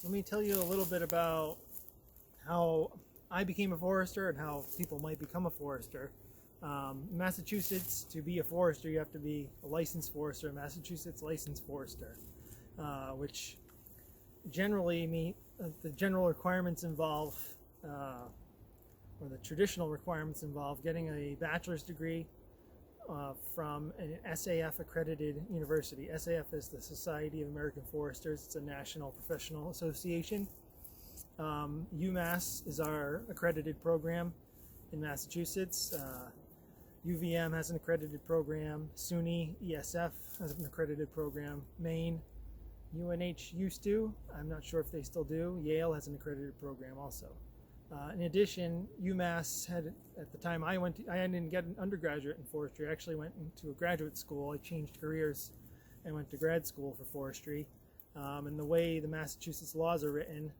let me tell you a little bit about how I became a forester and how people might become a forester. In Massachusetts, to be a forester, you have to be a licensed forester, a Massachusetts licensed forester, which generally mean the general requirements involve, or the traditional requirements involve getting a bachelor's degree from an SAF accredited university. SAF is the Society of American Foresters. It's a national professional association. UMass is our accredited program in Massachusetts. UVM has an accredited program. SUNY ESF has an accredited program. Maine, UNH used to. I'm not sure if they still do. Yale has an accredited program also. In addition, UMass had, at the time I didn't get an undergraduate in forestry. I actually went into a graduate school. I changed careers and went to grad school for forestry. And the way the Massachusetts laws are written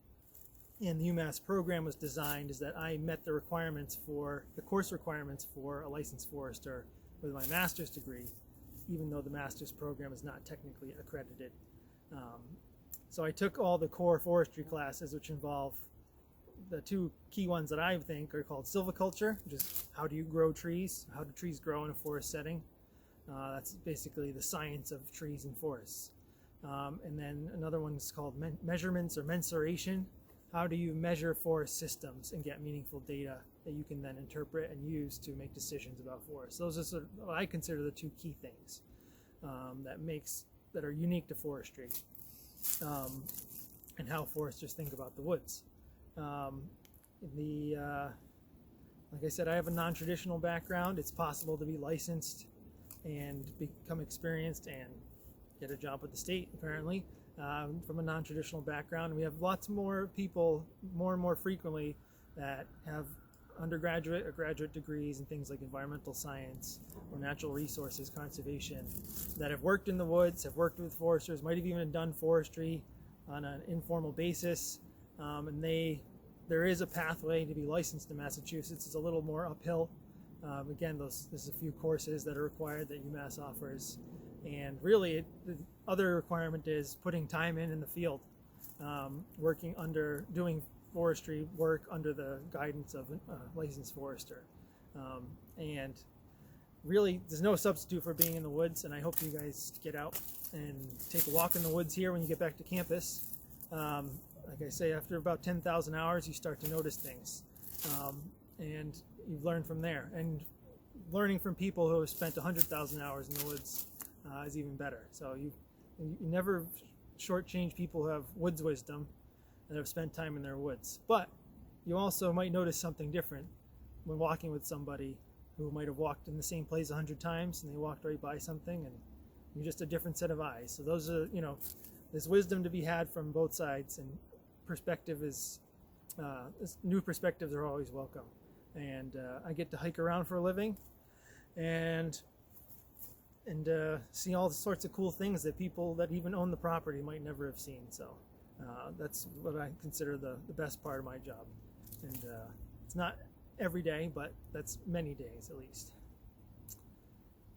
and the UMass program was designed is that I met the requirements for, the course requirements for a licensed forester with my master's degree, even though the master's program is not technically accredited. So I took all the core forestry classes, which involve the two key ones that I think are called silviculture, which is how do you grow trees, how do trees grow in a forest setting. That's basically the science of trees and forests. And then another one is called measurements or mensuration. How do you measure forest systems and get meaningful data that you can then interpret and use to make decisions about forests? Those are sort of what I consider the two key things that are unique to forestry, and how foresters think about the woods. Like I said, I have a non-traditional background. It's possible to be licensed and become experienced and get a job with the state, apparently, from a non-traditional background. We have lots more people, more and more frequently, that have undergraduate or graduate degrees in things like environmental science or natural resources conservation, that have worked in the woods, have worked with foresters, might have even done forestry on an informal basis. And there is a pathway to be licensed in Massachusetts. It's a little more uphill. Again, there's a few courses that are required that UMass offers. And really, the other requirement is putting time in the field, doing forestry work under the guidance of a licensed forester. And really, there's no substitute for being in the woods, and I hope you guys get out and take a walk in the woods here when you get back to campus. Like I say, after about 10,000 hours, you start to notice things, and you learn from there. And learning from people who have spent 100,000 hours in the woods is even better. So you never shortchange people who have woods wisdom and have spent time in their woods. But you also might notice something different when walking with somebody who might have walked in the same place 100 times and they walked right by something, and you're just a different set of eyes. So those are, there's wisdom to be had from both sides, and new perspectives are always welcome. And I get to hike around for a living and see all sorts of cool things that people that even own the property might never have seen. So that's what I consider the best part of my job. And it's not every day, but that's many days at least.